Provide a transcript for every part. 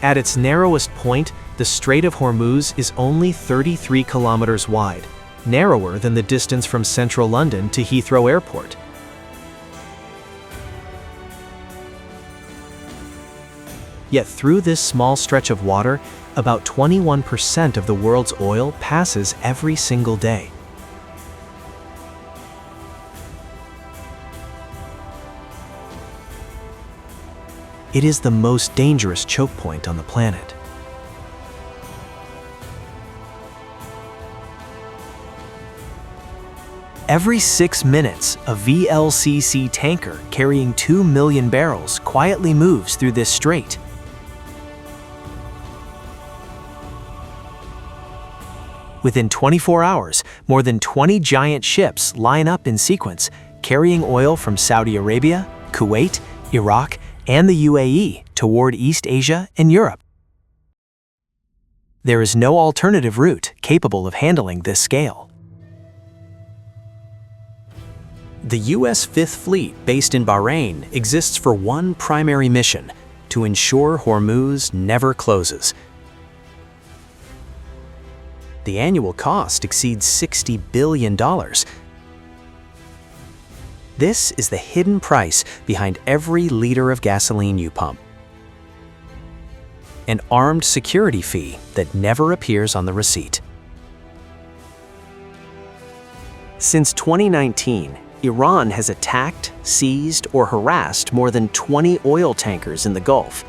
At its narrowest point, the Strait of Hormuz is only 33 kilometers wide, narrower than the distance from central London to Heathrow Airport. Yet through this small stretch of water, about 21% of the world's oil passes every single day. It is the most dangerous choke point on the planet. Every 6 minutes, a VLCC tanker carrying 2 million barrels quietly moves through this strait. Within 24 hours, more than 20 giant ships line up in sequence, carrying oil from Saudi Arabia, Kuwait, Iraq, and the UAE toward East Asia and Europe. There is no alternative route capable of handling this scale. The U.S. Fifth Fleet, based in Bahrain, exists for one primary mission: to ensure Hormuz never closes. The annual cost exceeds $60 billion. This is the hidden price behind every liter of gasoline you pump. An armed security fee that never appears on the receipt. Since 2019, Iran has attacked, seized, or harassed more than 20 oil tankers in the Gulf.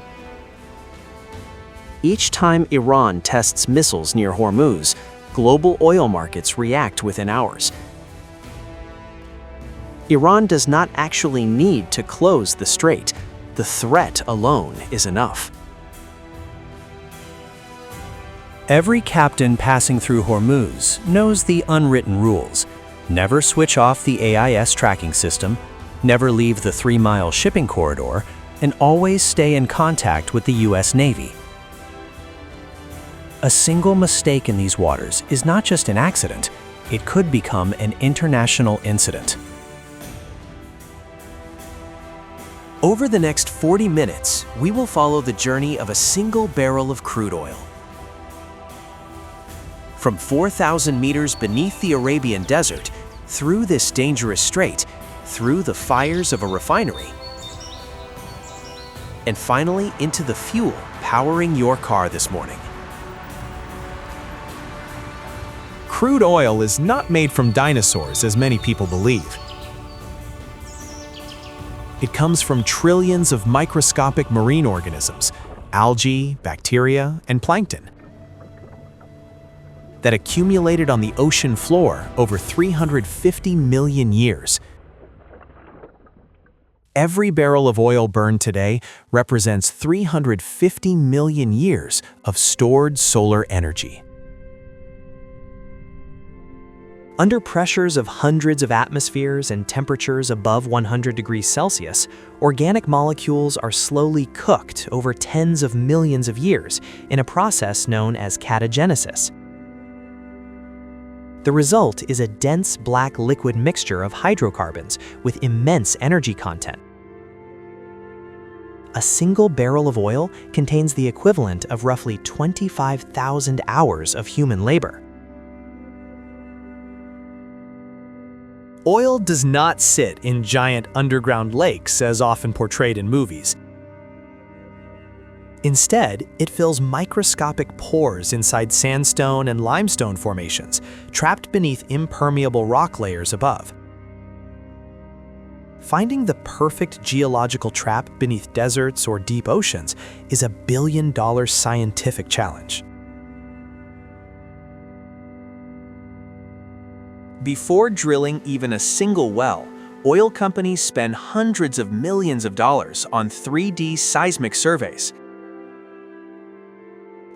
Each time Iran tests missiles near Hormuz, global oil markets react within hours. Iran does not actually need to close the strait. The threat alone is enough. Every captain passing through Hormuz knows the unwritten rules. Never switch off the AIS tracking system, never leave the 3-mile shipping corridor, and always stay in contact with the U.S. Navy. A single mistake in these waters is not just an accident, it could become an international incident. Over the next 40 minutes, we will follow the journey of a single barrel of crude oil. From 4,000 meters beneath the Arabian Desert, through this dangerous strait, through the fires of a refinery, and finally into the fuel powering your car this morning. Crude oil is not made from dinosaurs, as many people believe. It comes from trillions of microscopic marine organisms, algae, bacteria, and plankton, that accumulated on the ocean floor over 350 million years. Every barrel of oil burned today represents 350 million years of stored solar energy. Under pressures of hundreds of atmospheres and temperatures above 100 degrees Celsius, organic molecules are slowly cooked over tens of millions of years in a process known as catagenesis. The result is a dense black liquid mixture of hydrocarbons with immense energy content. A single barrel of oil contains the equivalent of roughly 25,000 hours of human labor. Oil does not sit in giant underground lakes as often portrayed in movies. Instead, it fills microscopic pores inside sandstone and limestone formations, trapped beneath impermeable rock layers above. Finding the perfect geological trap beneath deserts or deep oceans is a billion-dollar scientific challenge. Before drilling even a single well, oil companies spend hundreds of millions of dollars on 3D seismic surveys.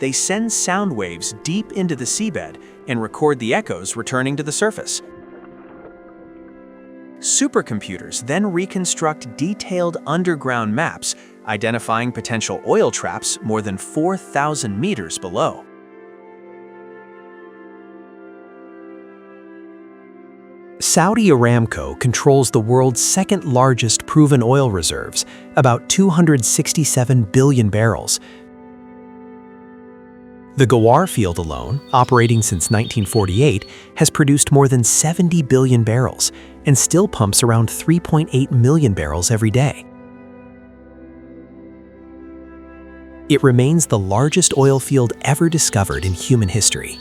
They send sound waves deep into the seabed and record the echoes returning to the surface. Supercomputers then reconstruct detailed underground maps, identifying potential oil traps more than 4,000 meters below. Saudi Aramco controls the world's second-largest proven oil reserves, about 267 billion barrels. The Ghawar field alone, operating since 1948, has produced more than 70 billion barrels and still pumps around 3.8 million barrels every day. It remains the largest oil field ever discovered in human history.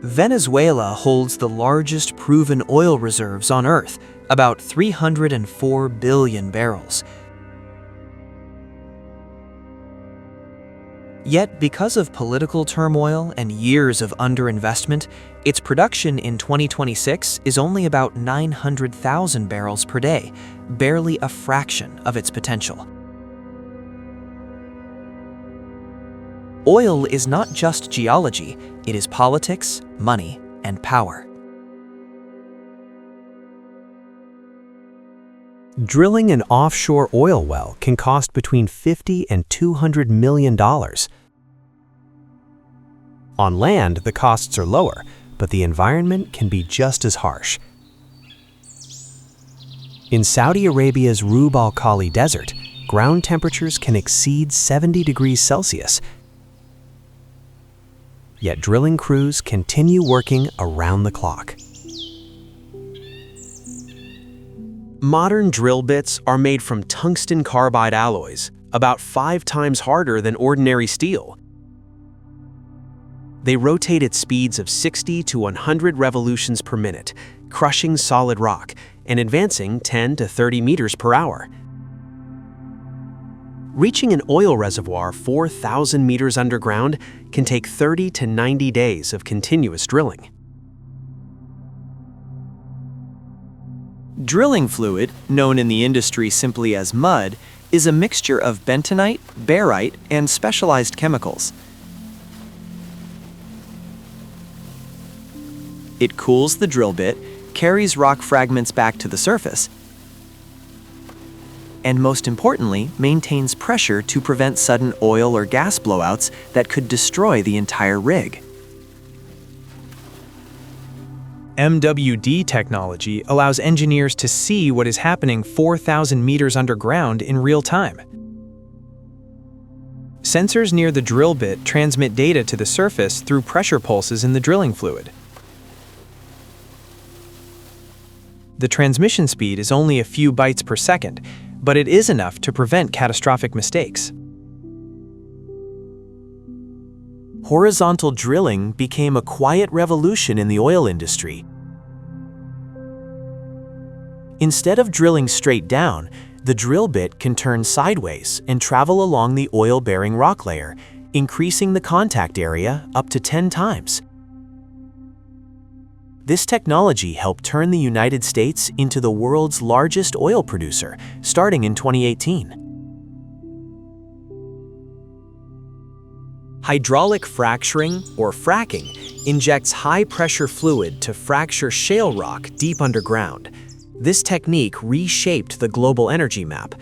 Venezuela holds the largest proven oil reserves on Earth, about 304 billion barrels. Yet, because of political turmoil and years of underinvestment, its production in 2026 is only about 900,000 barrels per day, barely a fraction of its potential. Oil is not just geology, it is politics, money, and power. Drilling an offshore oil well can cost between $50 and $200 million. On land, the costs are lower, but the environment can be just as harsh. In Saudi Arabia's Rub al Khali Desert, ground temperatures can exceed 70 degrees Celsius. Yet drilling crews continue working around the clock. Modern drill bits are made from tungsten carbide alloys, about 5 times harder than ordinary steel. They rotate at speeds of 60 to 100 revolutions per minute, crushing solid rock and advancing 10 to 30 meters per hour. Reaching an oil reservoir 4,000 meters underground can take 30 to 90 days of continuous drilling. Drilling fluid, known in the industry simply as mud, is a mixture of bentonite, barite, and specialized chemicals. It cools the drill bit, carries rock fragments back to the surface, and most importantly, maintains pressure to prevent sudden oil or gas blowouts that could destroy the entire rig. MWD technology allows engineers to see what is happening 4,000 meters underground in real time. Sensors near the drill bit transmit data to the surface through pressure pulses in the drilling fluid. The transmission speed is only a few bytes per second, but it is enough to prevent catastrophic mistakes. Horizontal drilling became a quiet revolution in the oil industry. Instead of drilling straight down, the drill bit can turn sideways and travel along the oil-bearing rock layer, increasing the contact area up to 10 times. This technology helped turn the United States into the world's largest oil producer, starting in 2018. Hydraulic fracturing, or fracking, injects high-pressure fluid to fracture shale rock deep underground. This technique reshaped the global energy map.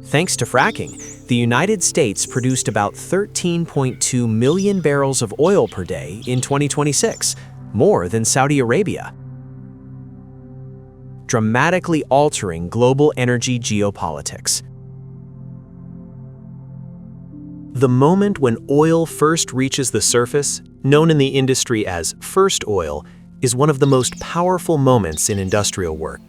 Thanks to fracking, the United States produced about 13.2 million barrels of oil per day in 2026, more than Saudi Arabia, dramatically altering global energy geopolitics. The moment when oil first reaches the surface, known in the industry as first oil, is one of the most powerful moments in industrial work.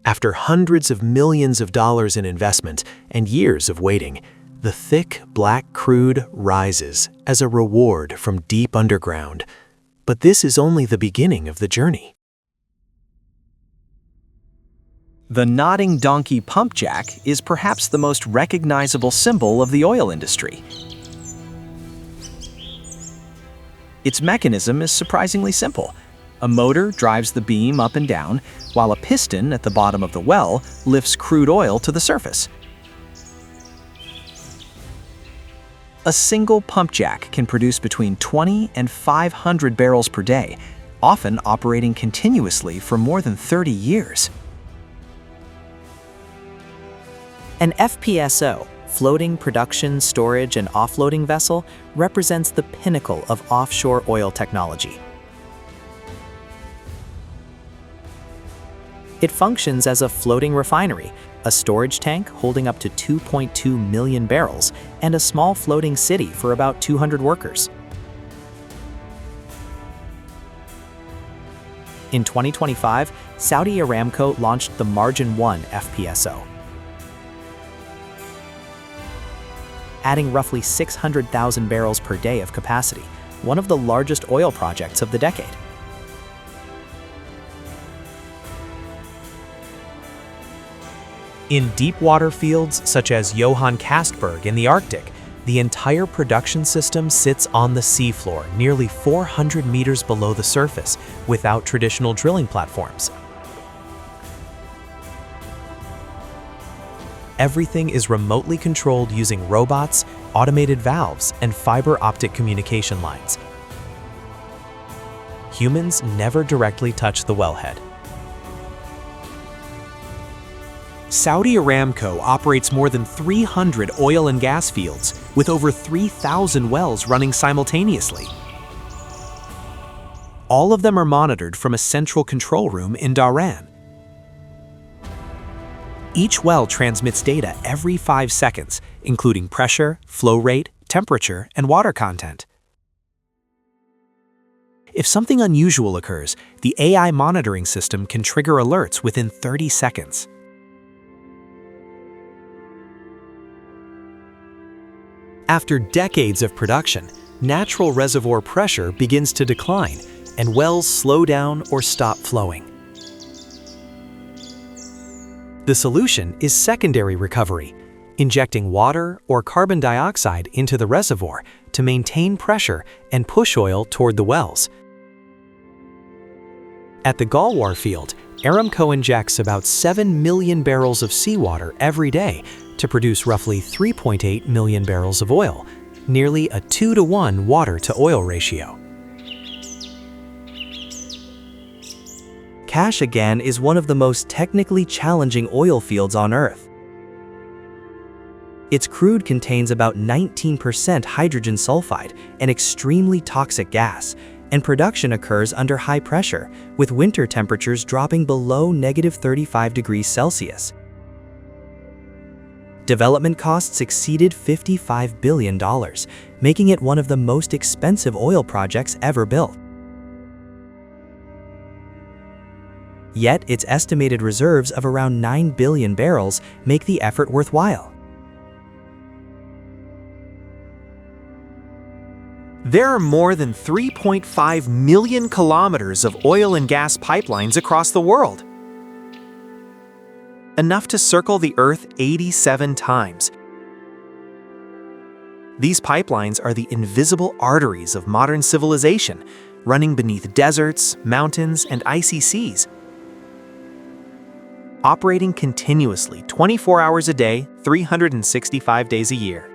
After hundreds of millions of dollars in investment and years of waiting, the thick, black crude rises as a reward from deep underground. But this is only the beginning of the journey. The nodding donkey pump jack is perhaps the most recognizable symbol of the oil industry. Its mechanism is surprisingly simple. A motor drives the beam up and down, while a piston at the bottom of the well lifts crude oil to the surface. A single pump jack can produce between 20 and 500 barrels per day, often operating continuously for more than 30 years. An FPSO, floating production, storage, and offloading vessel, represents the pinnacle of offshore oil technology. It functions as a floating refinery, a storage tank holding up to 2.2 million barrels, and a small floating city for about 200 workers. In 2025, Saudi Aramco launched the Margin 1 FPSO, adding roughly 600,000 barrels per day of capacity, one of the largest oil projects of the decade. In deep water fields such as Johann Castberg in the Arctic, the entire production system sits on the seafloor, nearly 400 meters below the surface, without traditional drilling platforms. Everything is remotely controlled using robots, automated valves, and fiber optic communication lines. Humans never directly touch the wellhead. Saudi Aramco operates more than 300 oil and gas fields, with over 3,000 wells running simultaneously. All of them are monitored from a central control room in Dhahran. Each well transmits data every 5 seconds, including pressure, flow rate, temperature, and water content. If something unusual occurs, the AI monitoring system can trigger alerts within 30 seconds. After decades of production, natural reservoir pressure begins to decline, and wells slow down or stop flowing. The solution is secondary recovery, injecting water or carbon dioxide into the reservoir to maintain pressure and push oil toward the wells. At the Galwar field, Aramco injects about 7 million barrels of seawater every day to produce roughly 3.8 million barrels of oil, nearly a 2-to-1 water-to-oil ratio. Kashagan is one of the most technically challenging oil fields on Earth. Its crude contains about 19% hydrogen sulfide, an extremely toxic gas, and production occurs under high pressure, with winter temperatures dropping below -35 degrees Celsius. Development costs exceeded $55 billion, making it one of the most expensive oil projects ever built. Yet its estimated reserves of around 9 billion barrels make the effort worthwhile. There are more than 3.5 million kilometers of oil and gas pipelines across the world, enough to circle the Earth 87 times. These pipelines are the invisible arteries of modern civilization, running beneath deserts, mountains, and icy seas. Operating continuously 24 hours a day, 365 days a year.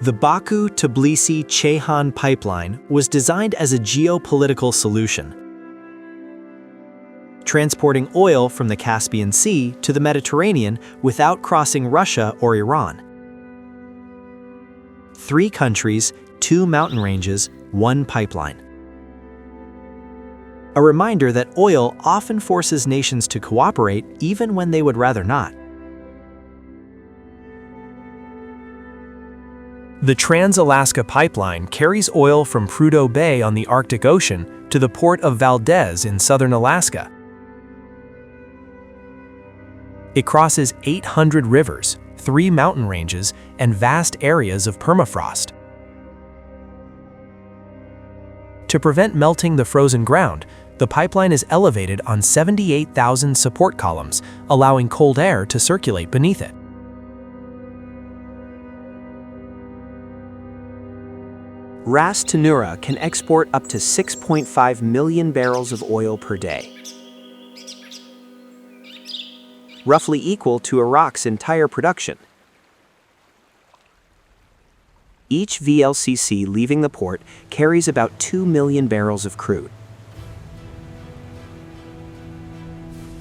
The Baku-Tbilisi-Ceyhan pipeline was designed as a geopolitical solution, transporting oil from the Caspian Sea to the Mediterranean without crossing Russia or Iran. 3 countries, 2 mountain ranges, 1 pipeline. A reminder that oil often forces nations to cooperate even when they would rather not. The Trans-Alaska Pipeline carries oil from Prudhoe Bay on the Arctic Ocean to the port of Valdez in southern Alaska. It crosses 800 rivers, 3 mountain ranges, and vast areas of permafrost. To prevent melting the frozen ground, the pipeline is elevated on 78,000 support columns, allowing cold air to circulate beneath it. Ras Tanura can export up to 6.5 million barrels of oil per day, roughly equal to Iraq's entire production. Each VLCC leaving the port carries about 2 million barrels of crude,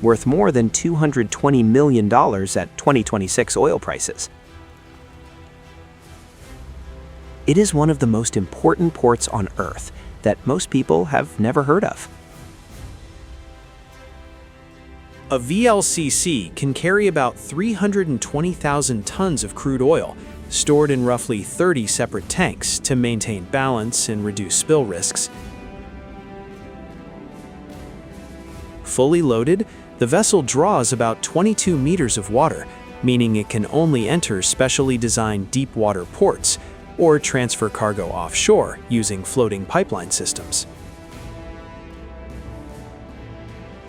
worth more than $220 million at 2026 oil prices. It is one of the most important ports on Earth, that most people have never heard of. A VLCC can carry about 320,000 tons of crude oil, stored in roughly 30 separate tanks to maintain balance and reduce spill risks. Fully loaded, the vessel draws about 22 meters of water, meaning it can only enter specially designed deep-water ports or transfer cargo offshore using floating pipeline systems.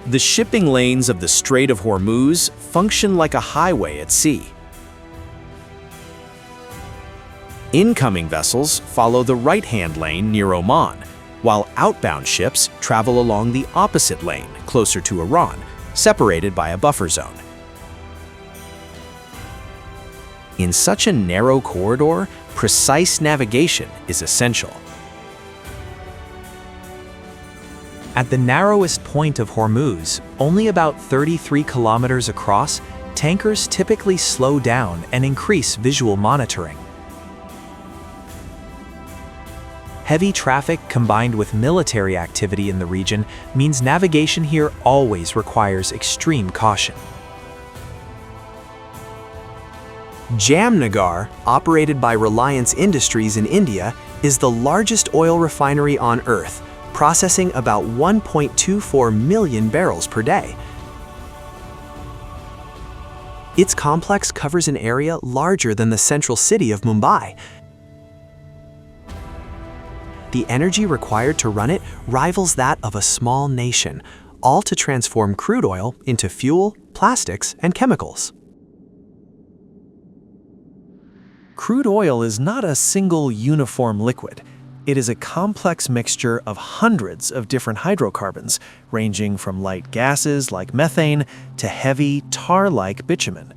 The shipping lanes of the Strait of Hormuz function like a highway at sea. Incoming vessels follow the right-hand lane near Oman, while outbound ships travel along the opposite lane closer to Iran, separated by a buffer zone. In such a narrow corridor, precise navigation is essential. At the narrowest point of Hormuz, only about 33 kilometers across, tankers typically slow down and increase visual monitoring. Heavy traffic combined with military activity in the region means navigation here always requires extreme caution. Jamnagar, operated by Reliance Industries in India, is the largest oil refinery on Earth, processing about 1.24 million barrels per day. Its complex covers an area larger than the central city of Mumbai. The energy required to run it rivals that of a small nation, all to transform crude oil into fuel, plastics, and chemicals. Crude oil is not a single uniform liquid. It is a complex mixture of hundreds of different hydrocarbons, ranging from light gases like methane to heavy, tar-like bitumen.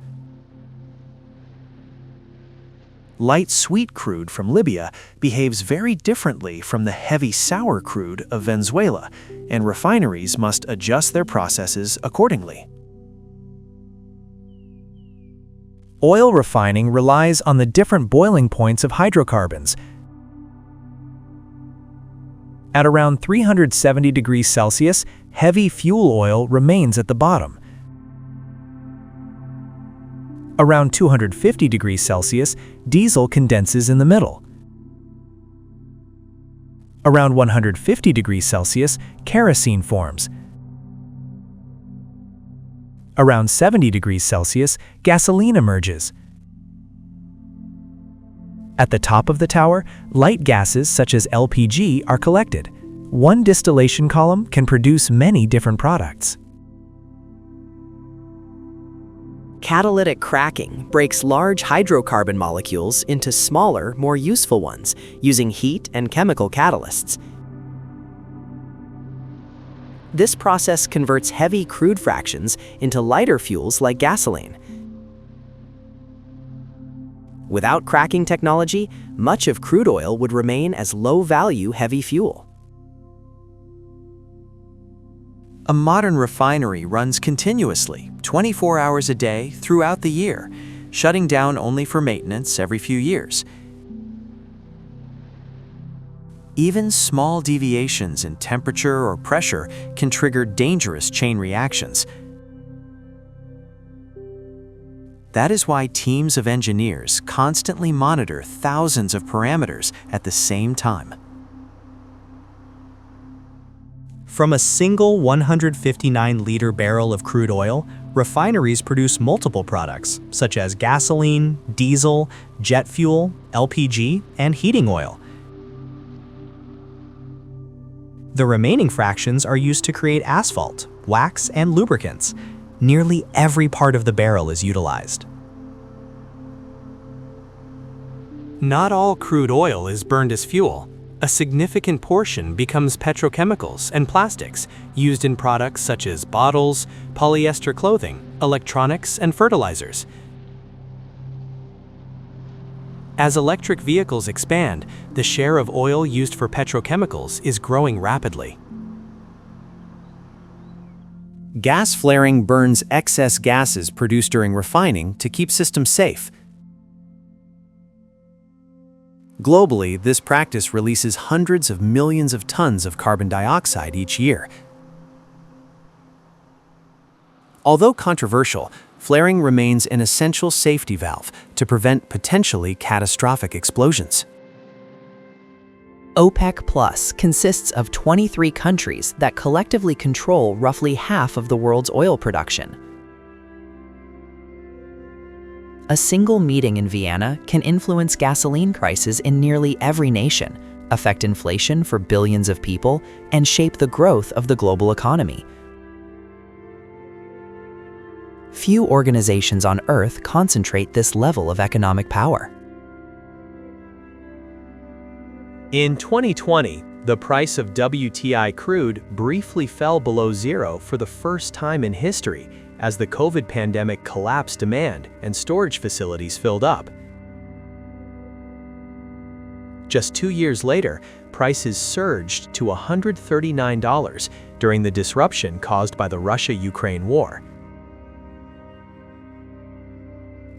Light sweet crude from Libya behaves very differently from the heavy sour crude of Venezuela, and refineries must adjust their processes accordingly. Oil refining relies on the different boiling points of hydrocarbons. At around 370 degrees Celsius, heavy fuel oil remains at the bottom. Around 250 degrees Celsius, diesel condenses in the middle. Around 150 degrees Celsius, kerosene forms. Around 70 degrees Celsius, gasoline emerges. At the top of the tower, light gases such as LPG are collected. One distillation column can produce many different products. Catalytic cracking breaks large hydrocarbon molecules into smaller, more useful ones, using heat and chemical catalysts. This process converts heavy crude fractions into lighter fuels like gasoline. Without cracking technology, much of crude oil would remain as low-value heavy fuel. A modern refinery runs continuously, 24 hours a day throughout the year, shutting down only for maintenance every few years. Even small deviations in temperature or pressure can trigger dangerous chain reactions. That is why teams of engineers constantly monitor thousands of parameters at the same time. From a single 159-liter barrel of crude oil, refineries produce multiple products, such as gasoline, diesel, jet fuel, LPG, and heating oil. The remaining fractions are used to create asphalt, wax, and lubricants. Nearly every part of the barrel is utilized. Not all crude oil is burned as fuel. A significant portion becomes petrochemicals and plastics used in products such as bottles, polyester clothing, electronics, and fertilizers. As electric vehicles expand, the share of oil used for petrochemicals is growing rapidly. Gas flaring burns excess gases produced during refining to keep systems safe. Globally, this practice releases hundreds of millions of tons of carbon dioxide each year. Although controversial, flaring remains an essential safety valve to prevent potentially catastrophic explosions. OPEC Plus consists of 23 countries that collectively control roughly half of the world's oil production. A single meeting in Vienna can influence gasoline prices in nearly every nation, affect inflation for billions of people, and shape the growth of the global economy. Few organizations on Earth concentrate this level of economic power. In 2020, the price of WTI crude briefly fell below zero for the first time in history as the COVID pandemic collapsed demand and storage facilities filled up. Just 2 years later, prices surged to $139 during the disruption caused by the Russia-Ukraine war.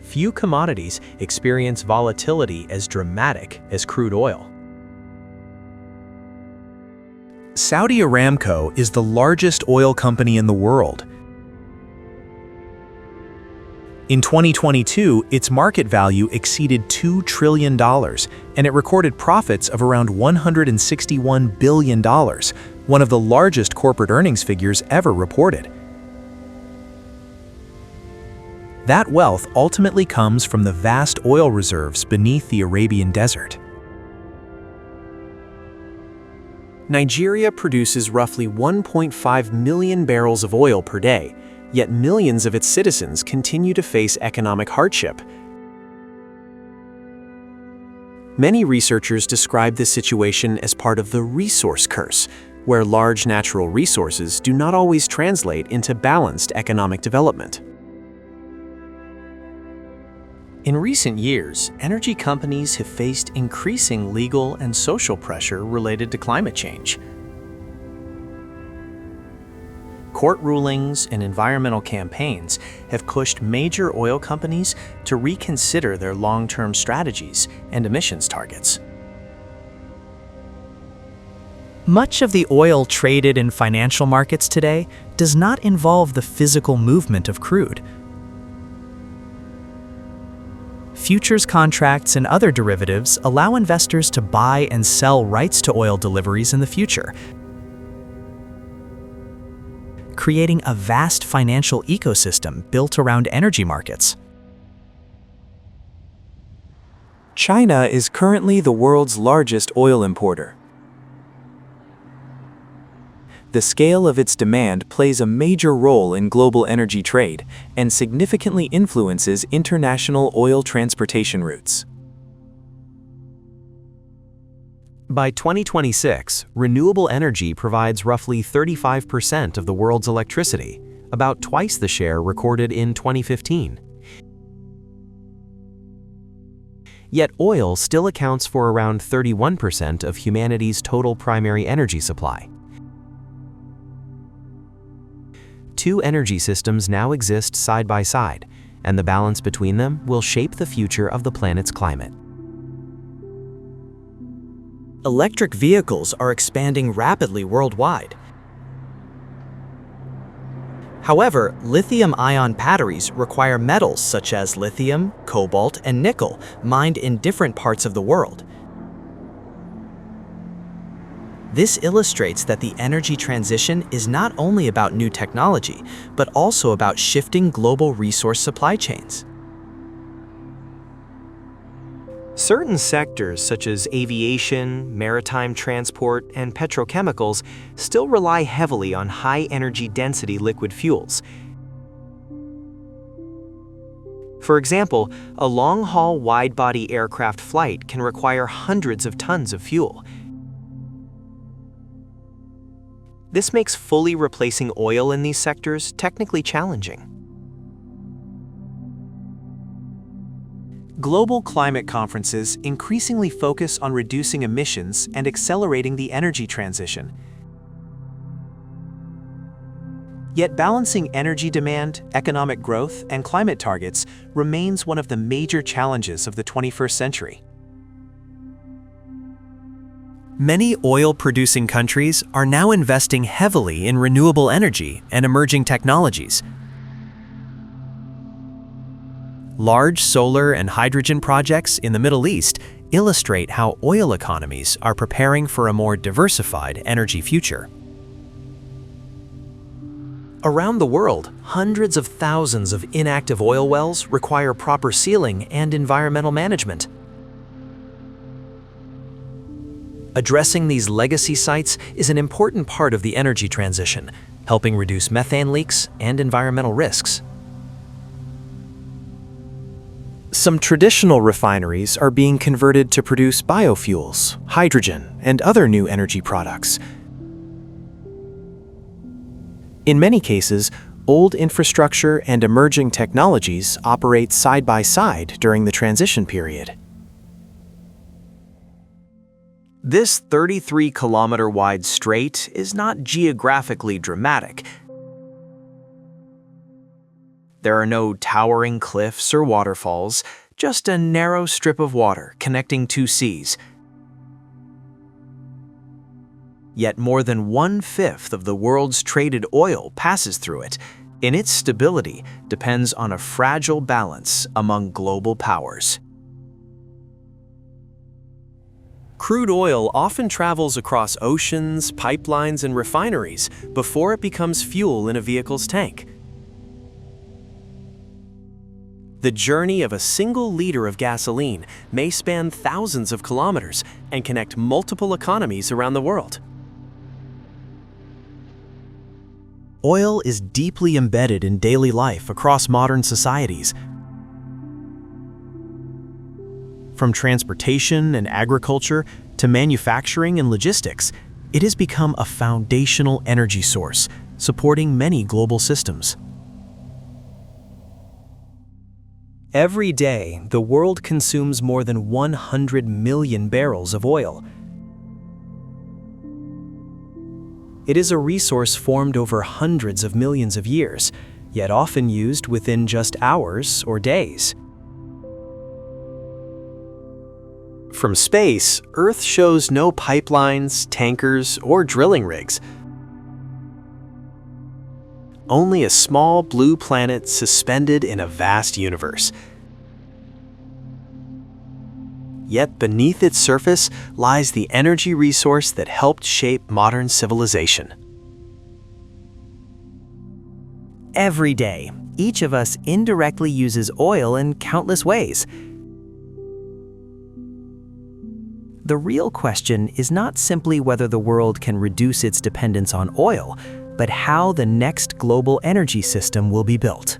Few commodities experience volatility as dramatic as crude oil. Saudi Aramco is the largest oil company in the world. In 2022, its market value exceeded $2 trillion, and it recorded profits of around $161 billion, one of the largest corporate earnings figures ever reported. That wealth ultimately comes from the vast oil reserves beneath the Arabian Desert. Nigeria produces roughly 1.5 million barrels of oil per day, yet millions of its citizens continue to face economic hardship. Many researchers describe this situation as part of the resource curse, where large natural resources do not always translate into balanced economic development. In recent years, energy companies have faced increasing legal and social pressure related to climate change. Court rulings and environmental campaigns have pushed major oil companies to reconsider their long-term strategies and emissions targets. Much of the oil traded in financial markets today does not involve the physical movement of crude. Futures contracts and other derivatives allow investors to buy and sell rights to oil deliveries in the future, creating a vast financial ecosystem built around energy markets. China is currently the world's largest oil importer. The scale of its demand plays a major role in global energy trade and significantly influences international oil transportation routes. By 2026, renewable energy provides roughly 35% of the world's electricity, about twice the share recorded in 2015. Yet oil still accounts for around 31% of humanity's total primary energy supply. Two energy systems now exist side by side, and the balance between them will shape the future of the planet's climate. Electric vehicles are expanding rapidly worldwide. However, lithium-ion batteries require metals such as lithium, cobalt, and nickel mined in different parts of the world. This illustrates that the energy transition is not only about new technology, but also about shifting global resource supply chains. Certain sectors such as aviation, maritime transport, and petrochemicals still rely heavily on high-energy density liquid fuels. For example, a long-haul wide-body aircraft flight can require hundreds of tons of fuel. This makes fully replacing oil in these sectors technically challenging. Global climate conferences increasingly focus on reducing emissions and accelerating the energy transition. Yet balancing energy demand, economic growth, and climate targets remains one of the major challenges of the 21st century. Many oil-producing countries are now investing heavily in renewable energy and emerging technologies. Large solar and hydrogen projects in the Middle East illustrate how oil economies are preparing for a more diversified energy future. Around the world, hundreds of thousands of inactive oil wells require proper sealing and environmental management. Addressing these legacy sites is an important part of the energy transition, helping reduce methane leaks and environmental risks. Some traditional refineries are being converted to produce biofuels, hydrogen, and other new energy products. In many cases, old infrastructure and emerging technologies operate side by side during the transition period. This 33-kilometer-wide strait is not geographically dramatic. There are no towering cliffs or waterfalls, just a narrow strip of water connecting two seas. Yet more than 1/5 of the world's traded oil passes through it, and its stability depends on a fragile balance among global powers. Crude oil often travels across oceans, pipelines, and refineries before it becomes fuel in a vehicle's tank. The journey of a single liter of gasoline may span thousands of kilometers and connect multiple economies around the world. Oil is deeply embedded in daily life across modern societies. From transportation and agriculture to manufacturing and logistics, it has become a foundational energy source, supporting many global systems. Every day, the world consumes more than 100 million barrels of oil. It is a resource formed over hundreds of millions of years, yet often used within just hours or days. From space, Earth shows no pipelines, tankers, or drilling rigs. Only a small blue planet suspended in a vast universe. Yet beneath its surface lies the energy resource that helped shape modern civilization. Every day, each of us indirectly uses oil in countless ways. The real question is not simply whether the world can reduce its dependence on oil, but how the next global energy system will be built.